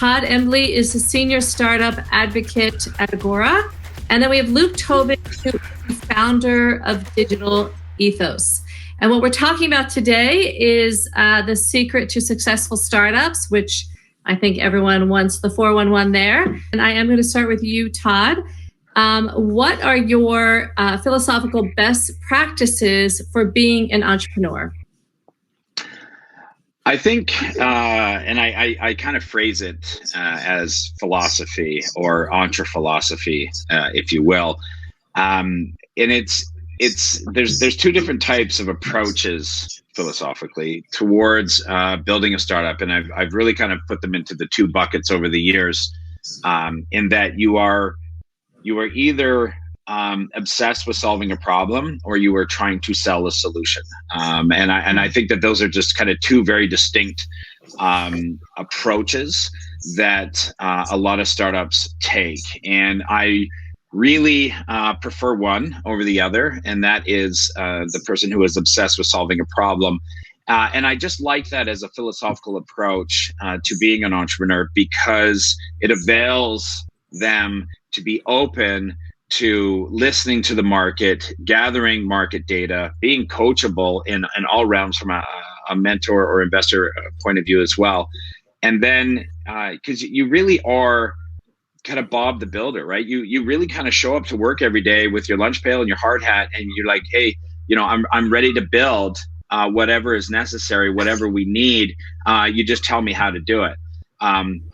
Todd Embley is the senior startup advocate at Agora. And then we have Luke Tobin, who is the founder of Digital Ethos. And what we're talking about today is the secret to successful startups, which I think everyone wants the 411 there. And I am going to start with you, Todd. What are your philosophical best practices for being an entrepreneur? I think, and I kind of phrase it as philosophy or entre-philosophy, if you will. And there's two different types of approaches philosophically towards building a startup, and I've really kind of put them into the two buckets over the years. In that you are either obsessed with solving a problem, or you are trying to sell a solution. And I think that those are just kind of two very distinct approaches that a lot of startups take. And I really prefer one over the other, and that is the person who is obsessed with solving a problem. And I just like that as a philosophical approach to being an entrepreneur, because it avails them to be open to listening to the market, gathering market data, being coachable in all realms from a mentor or investor point of view as well. And then, because you really are kind of Bob the Builder, right? You really kind of show up to work every day with your lunch pail and your hard hat, and you're like, hey, I'm ready to build whatever is necessary, whatever we need. You just tell me how to do it.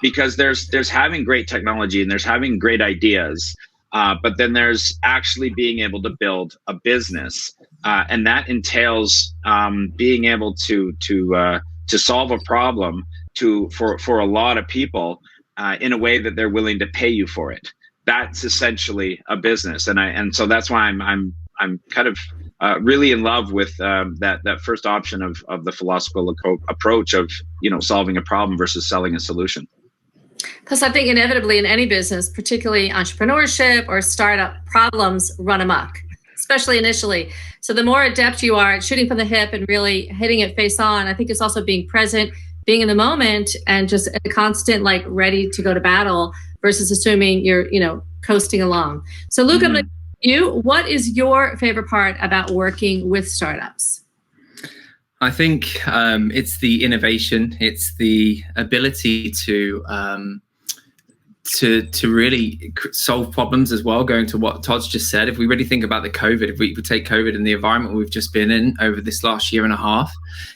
Because there's having great technology and there's having great ideas. But then there's actually being able to build a business, and that entails being able to solve a problem for a lot of people in a way that they're willing to pay you for it. That's essentially a business, and so that's why I'm kind of really in love with that first option of the philosophical approach of solving a problem versus selling a solution. Because I think inevitably in any business, particularly entrepreneurship or startup, problems run amok, especially initially. So the more adept you are at shooting from the hip and really hitting it face on, I think it's also being present, being in the moment, and just a constant ready to go to battle versus assuming you're coasting along. So Luke, I'm going to ask you, what is your favorite part about working with startups? I think it's the innovation. It's the ability to really solve problems as well. Going to what Todd's just said, if we really think about if we take COVID and the environment we've just been in over this last year and a half,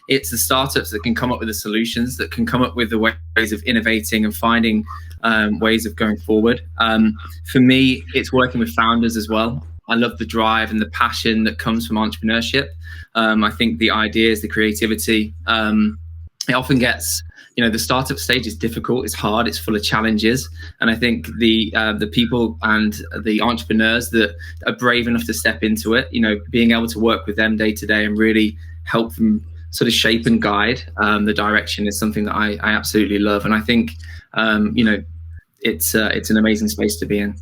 it's the startups that can come up with the solutions, that can come up with the ways of innovating and finding ways of going forward. For me, it's working with founders as well. I love the drive and the passion that comes from entrepreneurship. I think the ideas, the creativity, it often gets, the startup stage is difficult, it's hard, it's full of challenges. And I think the people and the entrepreneurs that are brave enough to step into it, being able to work with them day to day and really help them sort of shape and guide the direction is something that I absolutely love. And I think, it's an amazing space to be in.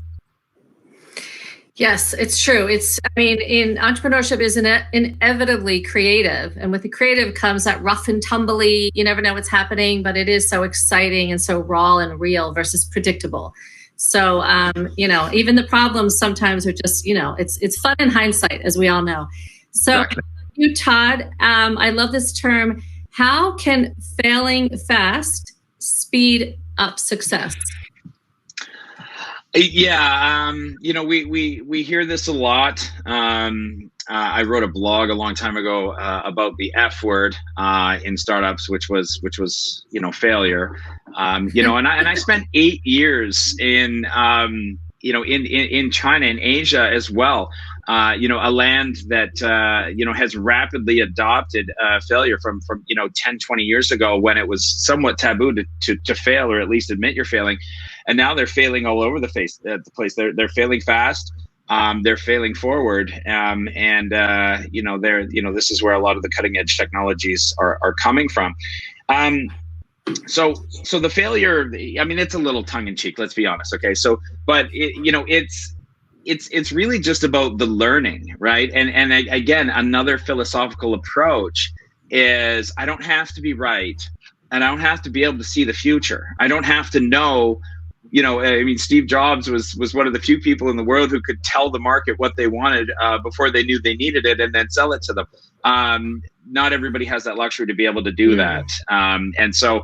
Yes, it's true. In entrepreneurship is inevitably creative. And with the creative comes that rough and tumbly, you never know what's happening, but it is so exciting and so raw and real versus predictable. So, even the problems sometimes are just, it's fun in hindsight, as we all know. So, exactly. You, Todd, I love this term. How can failing fast speed up success? Yeah, we hear this a lot. I wrote a blog a long time ago about the F word in startups, which was failure. And I spent 8 years in China and Asia as well. A land that has rapidly adopted failure from 10, 20 years ago, when it was somewhat taboo to fail, or at least admit you're failing. And now they're failing all over the place. They're failing fast. They're failing forward. This is where a lot of the cutting edge technologies are coming from. So the failure, it's a little tongue in cheek, let's be honest. Okay. But it's really just about the learning, right? And again, another philosophical approach is I don't have to be right. and I don't have to be able to see the future. I don't have to know, I mean, Steve Jobs was one of the few people in the world who could tell the market what they wanted before they knew they needed it and then sell it to them. Not everybody has that luxury to be able to do that. And so,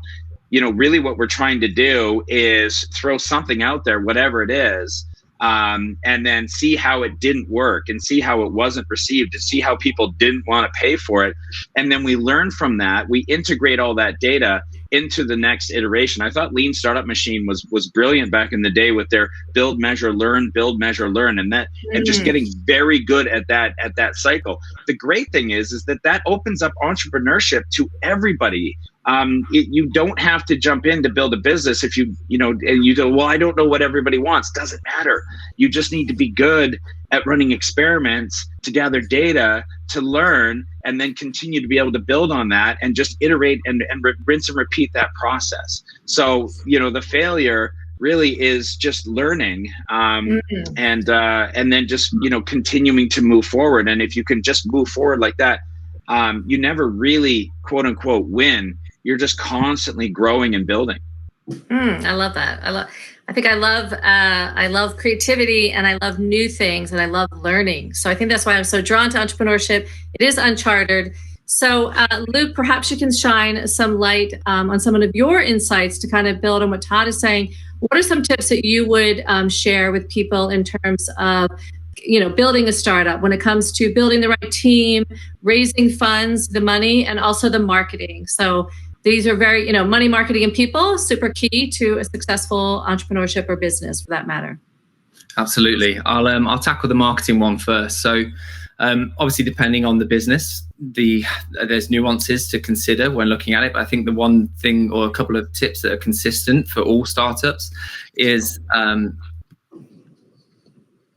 really what we're trying to do is throw something out there, whatever it is, and then see how it didn't work and see how it wasn't received and see how people didn't want to pay for it. And then we learn from that. We integrate all that data into the next iteration. I thought Lean Startup Machine was brilliant back in the day with their build, measure, learn, and just getting very good at that cycle. The great thing is that opens up entrepreneurship to everybody. You don't have to jump in to build a business if and you go, well, I don't know what everybody wants. Doesn't matter. You just need to be good at running experiments to gather data, to learn, and then continue to be able to build on that and just iterate and rinse and repeat that process. So, the failure really is just learning and then just, continuing to move forward. And if you can just move forward like that, you never really, quote unquote, win. You're just constantly growing and building. I love that. I love creativity, and I love new things, and I love learning. So I think that's why I'm so drawn to entrepreneurship. It is uncharted. So Luke, perhaps you can shine some light on some of your insights to kind of build on what Todd is saying. What are some tips that you would share with people in terms of building a startup when it comes to building the right team, raising funds, the money, and also the marketing? So these are very, money, marketing, and people, super key to a successful entrepreneurship or business for that matter. Absolutely. I'll tackle the marketing one first. So obviously, depending on the business, there's nuances to consider when looking at it. But I think the one thing or a couple of tips that are consistent for all startups is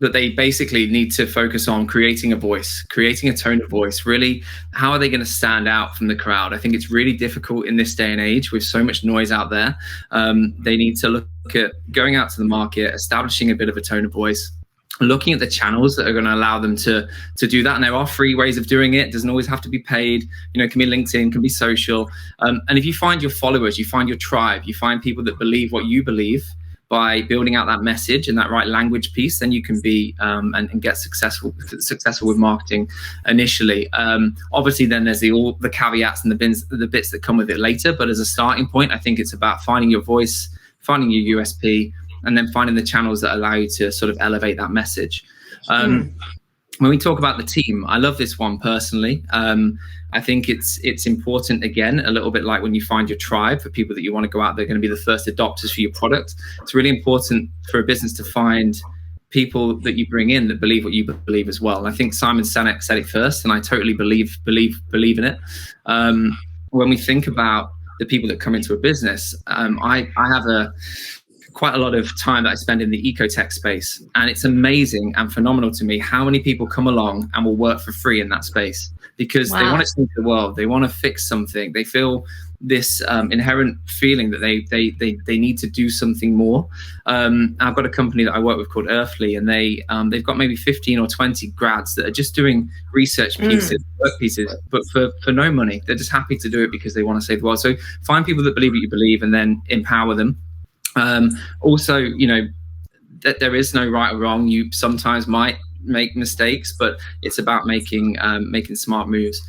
that they basically need to focus on creating a voice, creating a tone of voice. Really, how are they going to stand out from the crowd? I think it's really difficult in this day and age with so much noise out there. They need to look at going out to the market, establishing a bit of a tone of voice, looking at the channels that are going to allow them to do that. And there are free ways of doing it. It doesn't always have to be paid. It can be LinkedIn, can be social. And if you find your followers, you find your tribe, you find people that believe what you believe, by building out that message and that right language piece, then you can be and get successful with marketing initially. Obviously, then there's all the caveats and the bits that come with it later. But as a starting point, I think it's about finding your voice, finding your USP, and then finding the channels that allow you to sort of elevate that message. When we talk about the team, I love this one personally. I think it's important, again, a little bit like when you find your tribe, for people that you want to go out, they're going to be the first adopters for your product. It's really important for a business to find people that you bring in that believe what you believe as well. And I think Simon Sinek said it first, and I totally believe in it. When we think about the people that come into a business, I have quite a lot of time that I spend in the ecotech space, and it's amazing and phenomenal to me how many people come along and will work for free in that space because they want to change the world, they want to fix something, they feel this inherent feeling that they need to do something more. I've got a company that I work with called Earthly, and they've got maybe 15 or 20 grads that are just doing research pieces, work pieces, but for no money. They're just happy to do it because they want to save the world. So find people that believe what you believe and then empower them. Also, that there is no right or wrong. You sometimes might make mistakes, but it's about making smart moves.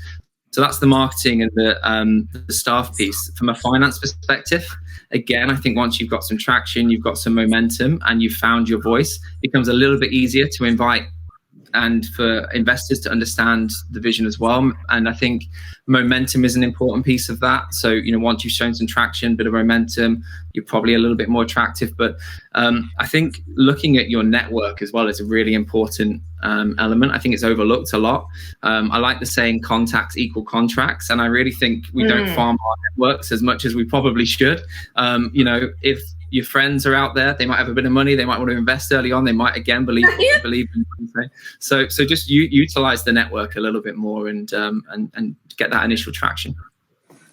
So that's the marketing and the staff piece. From a finance perspective, again, I think once you've got some traction, you've got some momentum, and you've found your voice, it becomes a little bit easier to invite and for investors to understand the vision as well. And I think momentum is an important piece of that. So, once you've shown some traction, bit of momentum, you're probably a little bit more attractive. But I think looking at your network as well is a really important element. I think it's overlooked a lot. I like the saying contacts equal contracts. And I really think we don't farm our networks as much as we probably should. If your friends are out there, they might have a bit of money, they might want to invest early on, they might again believe in what you say. So just utilize the network a little bit more and get that initial traction.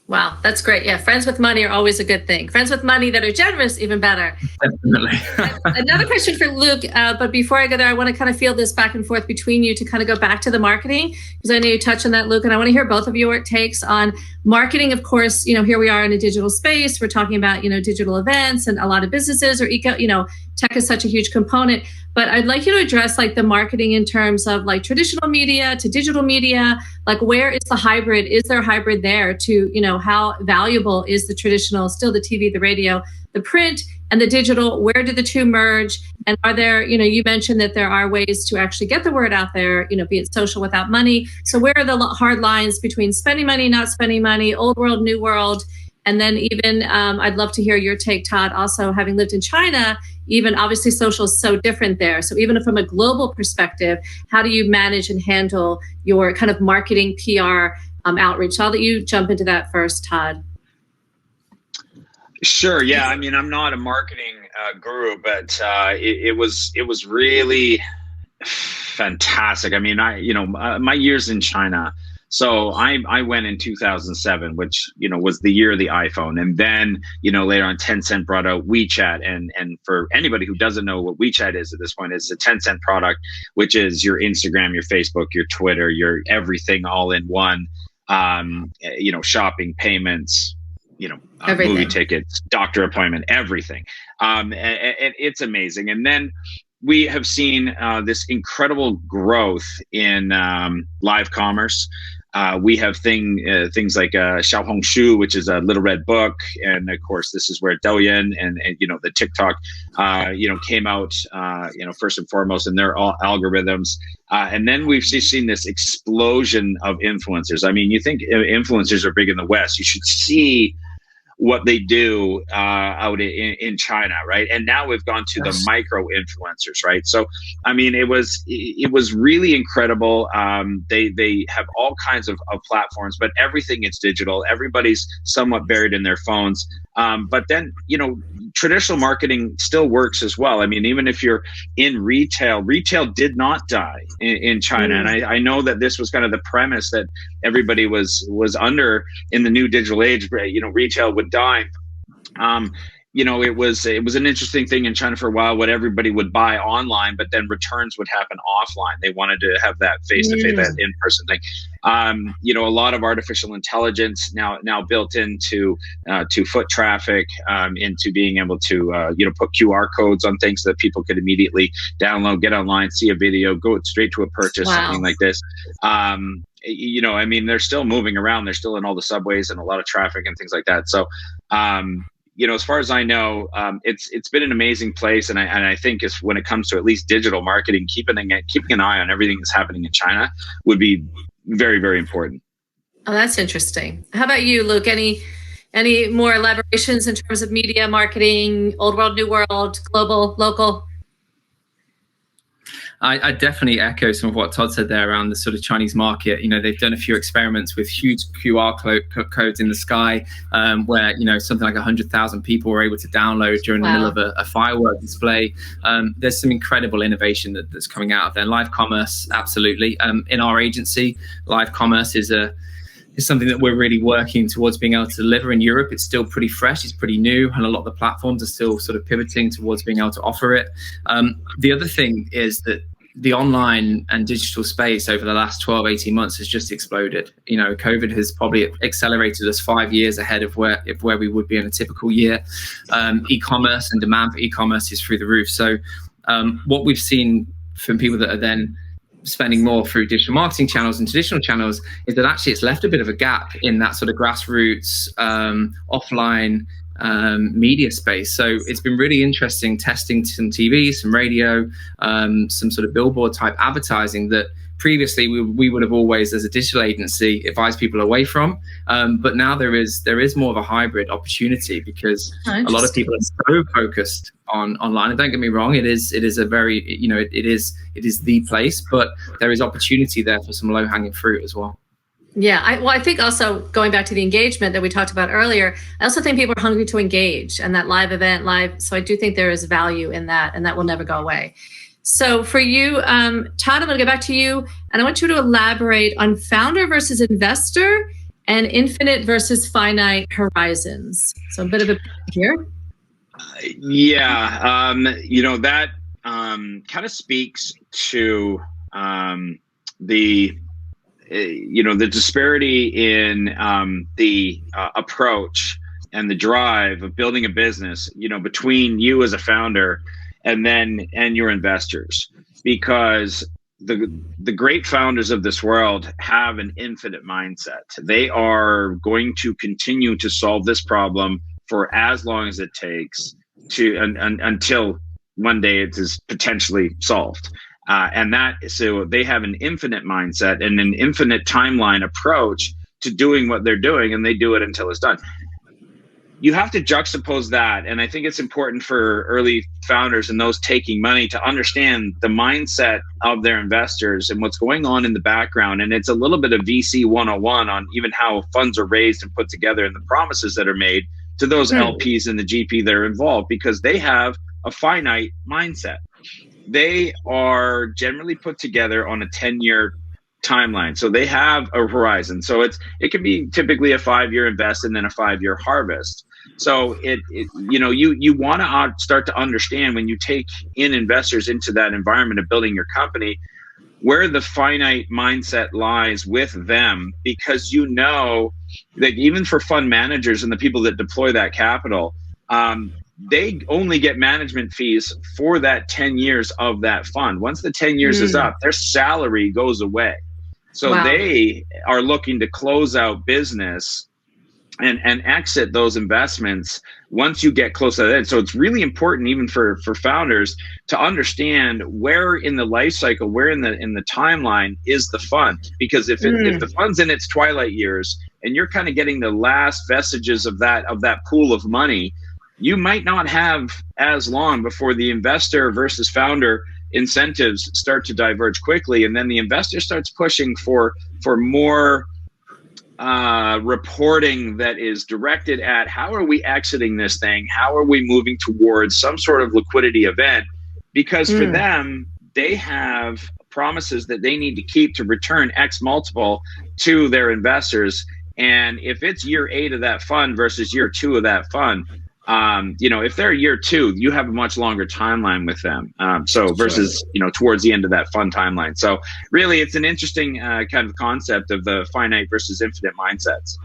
Wow, that's great. Yeah, friends with money are always a good thing. Friends with money that are generous, even better. Definitely. Another question for Luke, but before I go there, I want to kind of feel this back and forth between you to kind of go back to the marketing, because I know you touched on that, Luke, and I want to hear both of your takes on marketing. Of course, here we are in a digital space. We're talking about, digital events, and a lot of businesses are tech is such a huge component. But I'd like you to address like the marketing in terms of like traditional media to digital media. Like, where is the hybrid? Is there a hybrid there to, how valuable is the traditional, still the TV, the radio, the print, and the digital? Where do the two merge? And are there, you mentioned that there are ways to actually get the word out there, be it social without money. So where are the hard lines between spending money, not spending money, old world, new world? And then even I'd love to hear your take, Todd, also having lived in China. Even obviously social is so different there. So even from a global perspective, how do you manage and handle your kind of marketing PR outreach? So I'll let you jump into that first, Todd. Sure. Yeah. I mean, I'm not a marketing guru, but it was really fantastic. I mean, my years in China. So I went in 2007, which, was the year of the iPhone. And then, later on, Tencent brought out WeChat. And for anybody who doesn't know what WeChat is at this point, it's a Tencent product, which is your Instagram, your Facebook, your Twitter, your everything all in one, shopping, payments, movie tickets, doctor appointment, everything. And it's amazing. And then we have seen this incredible growth in live commerce. We have things like Xiaohongshu, which is a little red book, and of course, this is where Douyin and the TikTok, came out, first and foremost, and they're all algorithms. And then we've seen this explosion of influencers. I mean, you think influencers are big in the West? You should see what they do out in China, right? And now we've gone to the micro influencers, right? So, I mean, it was really incredible. They have all kinds of platforms, but everything is digital. Everybody's somewhat buried in their phones. But then, traditional marketing still works as well. I mean, even if you're in retail did not die in China. And I know that this was kind of the premise that everybody was under in the new digital age. Retail would die. It was an interesting thing in China for a while. What everybody would buy online, but then returns would happen offline. They wanted to have that face-to-face, that in-person thing. A lot of artificial intelligence now built into to foot traffic, into being able to put QR codes on things so that people could immediately download, get online, see a video, go straight to a purchase, something like this. I mean, they're still moving around. They're still in all the subways and a lot of traffic and things like that. So, as far as I know, it's been an amazing place, and I think when it comes to at least digital marketing, keeping an eye on everything that's happening in China would be very, very important. Oh, that's interesting. How about you, Luke? Any more elaborations in terms of media marketing, old world, new world, global, local? I definitely echo some of what Todd said there around the sort of Chinese market. They've done a few experiments with huge QR codes in the sky, where something like 100,000 people were able to download during the middle of a firework display. There's some incredible innovation that's coming out of there. Live commerce, absolutely. In our agency, live commerce is something that we're really working towards being able to deliver in Europe. It's still pretty fresh, it's pretty new, and a lot of the platforms are still sort of pivoting towards being able to offer it. The other thing is that the online and digital space over the last 12, 18 months has just exploded. COVID has probably accelerated us 5 years ahead of where we would be in a typical year. E-commerce and demand for e-commerce is through the roof. So what we've seen from people that are then spending more through digital marketing channels and traditional channels is that actually it's left a bit of a gap in that sort of grassroots offline media space. So it's been really interesting testing some TV, some radio, some sort of billboard type advertising that previously we would have always, as a digital agency, advised people away from. But now there is more of a hybrid opportunity because a lot of people are so focused on online. And don't get me wrong, it is a very, it is the place, but there is opportunity there for some low hanging fruit as well. Yeah, I think also going back to the engagement that we talked about earlier, I also think people are hungry to engage and that live event, so I do think there is value in that, and that will never go away. So for you, Todd, I'm going to go back to you, and I want you to elaborate on founder versus investor and infinite versus finite horizons. So a bit of a here. Yeah, that kind of speaks to the the disparity in the approach and the drive of building a business, between you as a founder and your investors, because the great founders of this world have an infinite mindset. They are going to continue to solve this problem for as long as it takes until one day it is potentially solved. So they have an infinite mindset and an infinite timeline approach to doing what they're doing, and they do it until it's done. You have to juxtapose that, and I think it's important for early founders and those taking money to understand the mindset of their investors and what's going on in the background. And it's a little bit of VC 101 on even how funds are raised and put together and the promises that are made to those LPs and the GP that are involved, because they have a finite mindset. They are generally put together on a 10-year timeline. So they have a horizon. So it can be typically a 5-year invest and then a 5-year harvest. So you want to start to understand, when you take in investors into that environment of building your company, where the finite mindset lies with them, because that even for fund managers and the people that deploy that capital, they only get management fees for that 10 years of that fund. Once the 10 years is up, their salary goes away. So they are looking to close out business and exit those investments once you get close to that end. So it's really important, even for founders, to understand where in the life cycle, where in the timeline is the fund. Because if the fund's in its twilight years and you're kind of getting the last vestiges of that pool of money, you might not have as long before the investor versus founder incentives start to diverge quickly, and then the investor starts pushing for more reporting that is directed at how are we exiting this thing, how are we moving towards some sort of liquidity event, because for them, they have promises that they need to keep to return X multiple to their investors. And if it's year 8 of that fund versus year 2 of that fund, if they're year 2, you have a much longer timeline with them. Versus, towards the end of that fund timeline. So really, it's an interesting kind of concept of the finite versus infinite mindsets.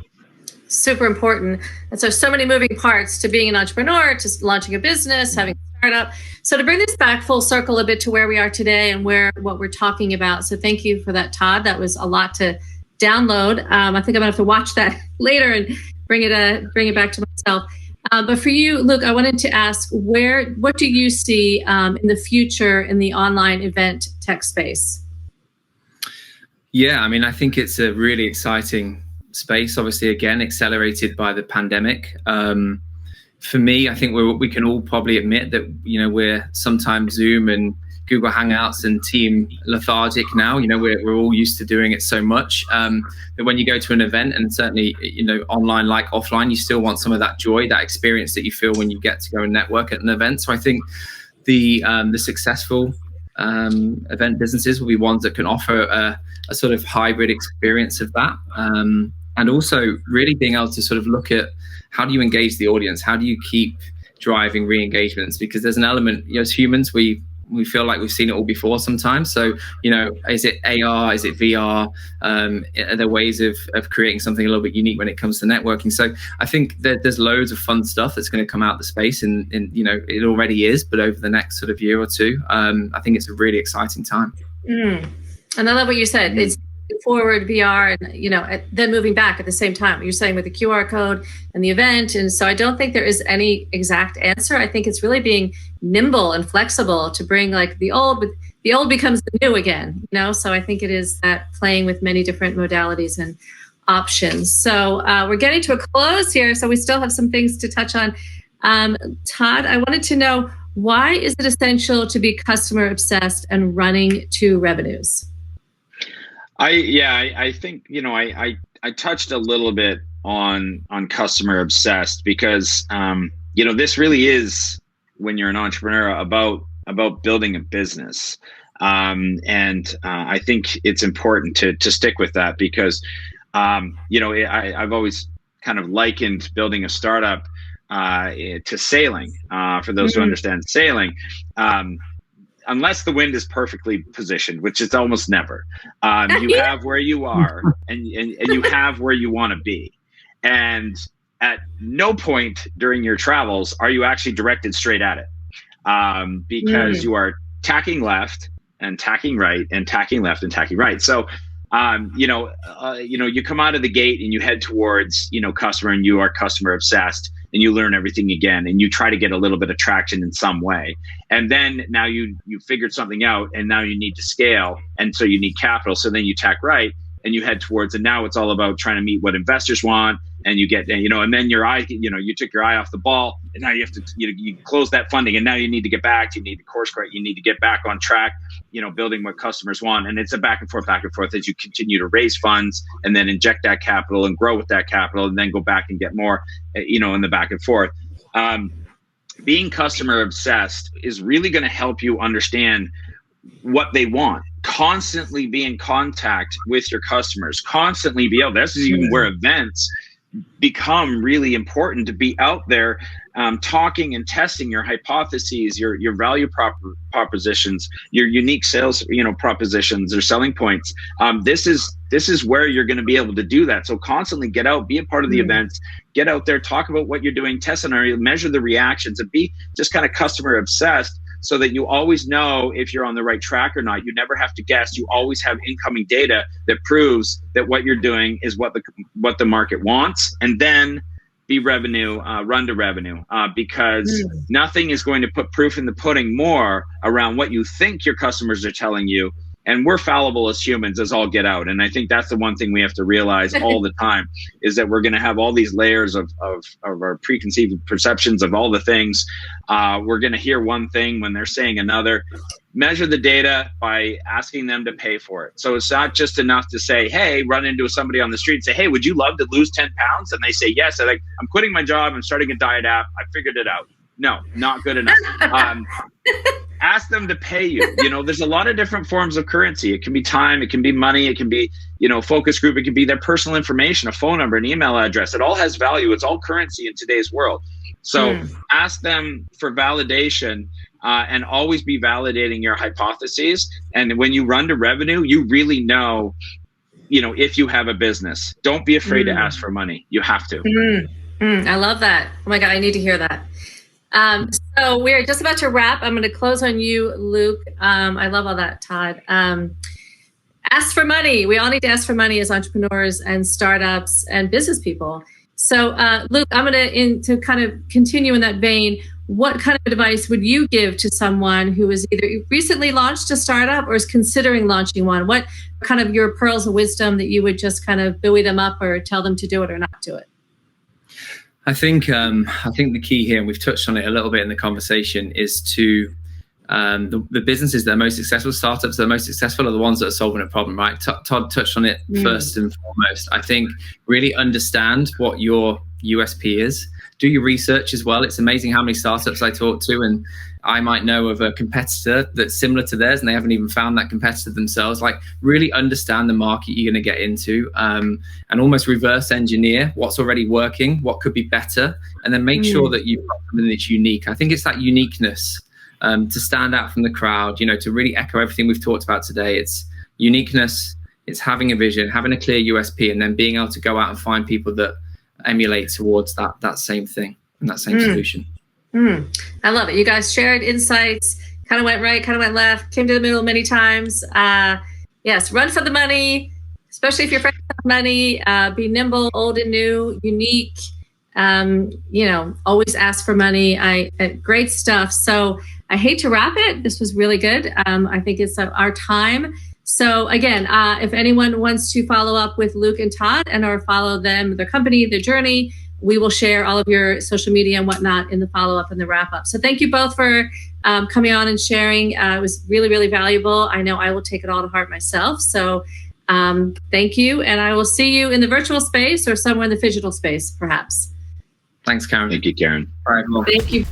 Super important. And so many moving parts to being an entrepreneur, to launching a business, having a startup. So to bring this back full circle a bit to where we are today and what we're talking about. So thank you for that, Todd. That was a lot to download. I think I'm gonna have to watch that later and bring it back to myself. But for you, Luke, I wanted to ask, what do you see in the future in the online event tech space? Yeah, I think it's a really exciting space, obviously, again, accelerated by the pandemic. For me, I think we can all probably admit that, we're sometimes Zoom and Google Hangouts and team lethargic now. We're all used to doing it so much that when you go to an event, and certainly, online like offline, you still want some of that joy, that experience that you feel when you get to go and network at an event. So I think the successful event businesses will be ones that can offer a sort of hybrid experience of that. And also really being able to sort of look at how do you engage the audience? How do you keep driving re-engagements? Because there's an element, as humans, we feel like we've seen it all before sometimes. So, is it AR? Is it VR? Are there ways of creating something a little bit unique when it comes to networking? So I think that there's loads of fun stuff that's going to come out of the space, and it already is, but over the next sort of year or two, I think it's a really exciting time. And I love what you said. It's forward VR and then moving back at the same time. You're saying with the QR code and the event, and so I don't think there is any exact answer. I think it's really being nimble and flexible to bring like the old, but the old becomes the new again. So I think it is that playing with many different modalities and options. So we're getting to a close here, so we still have some things to touch on. Todd, I wanted to know, why is it essential to be customer obsessed and running to revenues? I think I touched a little bit on customer obsessed, because this really is, when you're an entrepreneur, about building a business, and I think it's important to stick with that, because I've always kind of likened building a startup to sailing. For those who understand sailing, unless the wind is perfectly positioned, which it's almost never, you have where you are and you have where you want to be. And at no point during your travels are you actually directed straight at it, because you are tacking left and tacking right and tacking left and tacking right. So, you come out of the gate and you head towards, customer, and you are customer obsessed, and you learn everything again, and you try to get a little bit of traction in some way. And then now you figured something out, and now you need to scale. And so you need capital. So then you tack right and you head towards, and now it's all about trying to meet what investors want. And you get, and then your eye, you took your eye off the ball, and now you have to, you close that funding, and now you need to get back, you need to course correct, you need to get back on track, building what customers want. And it's a back and forth as you continue to raise funds and then inject that capital and grow with that capital, and then go back and get more, in the back and forth. Being customer obsessed is really going to help you understand what they want. Constantly be in contact with your customers, constantly be out. This is even where events become really important, to be out there talking and testing your hypotheses, your value propositions, your unique sales propositions or selling points. This is where you're going to be able to do that. So constantly get out, be a part of the events, get out there, talk about what you're doing, test scenario, measure the reactions, and be just kind of customer obsessed, so that you always know if you're on the right track or not. You never have to guess. You always have incoming data that proves that what you're doing is what the market wants. And then be revenue, run to revenue, because nothing is going to put proof in the pudding more around what you think your customers are telling you. And we're fallible as humans as all get out. And I think that's the one thing we have to realize all the time, is that we're going to have all these layers of our preconceived perceptions of all the things. We're going to hear one thing when they're saying another. Measure the data by asking them to pay for it. So it's not just enough to say, hey, run into somebody on the street and say, hey, would you love to lose 10 pounds? And they say, yes. I'm like, I'm quitting my job. I'm starting a diet app. I figured it out. No, not good enough. Ask them to pay you. There's a lot of different forms of currency. It can be time, it can be money, it can be, focus group, it can be their personal information, a phone number, an email address. It all has value. It's all currency in today's world. So ask them for validation, and always be validating your hypotheses. And when you run to revenue, you really know, if you have a business. Don't be afraid to ask for money. You have to. I love that. Oh my God, I need to hear that. So we're just about to wrap. I'm going to close on you, Luke. I love all that, Todd. Ask for money. We all need to ask for money as entrepreneurs and startups and business people. So, Luke, I'm going to kind of continue in that vein. What kind of advice would you give to someone who is either recently launched a startup or is considering launching one? What kind of your pearls of wisdom that you would just kind of buoy them up or tell them to do it or not do it? I think the key here, and we've touched on it a little bit in the conversation, is to the businesses that are most successful, startups that are most successful, are the ones that are solving a problem, right? Todd touched on it first and foremost. I think really understand what your USP is. Do your research as well. It's amazing how many startups I talk to, and I might know of a competitor that's similar to theirs and they haven't even found that competitor themselves. Like, really understand the market you're going to get into, and almost reverse engineer what's already working, what could be better, and then make sure that you've got something that's unique. I think it's that uniqueness to stand out from the crowd, to really echo everything we've talked about today. It's uniqueness, it's having a vision, having a clear USP, and then being able to go out and find people that emulate towards that same thing and that same solution. I love it. You guys shared insights, kind of went right, kind of went left, came to the middle many times. Yes, run for the money, especially if you're friends with money. Be nimble, old and new, unique. Always ask for money. Great stuff. So I hate to wrap it. This was really good. I think it's our time. So again, if anyone wants to follow up with Luke and Todd or follow them, their company, their journey, we will share all of your social media and whatnot in the follow-up and the wrap-up. So thank you both for coming on and sharing. It was really, really valuable. I know I will take it all to heart myself. So thank you. And I will see you in the virtual space or somewhere in the phygital space, perhaps. Thanks, Karen. Thank you, Karen. All right, well. Thank you.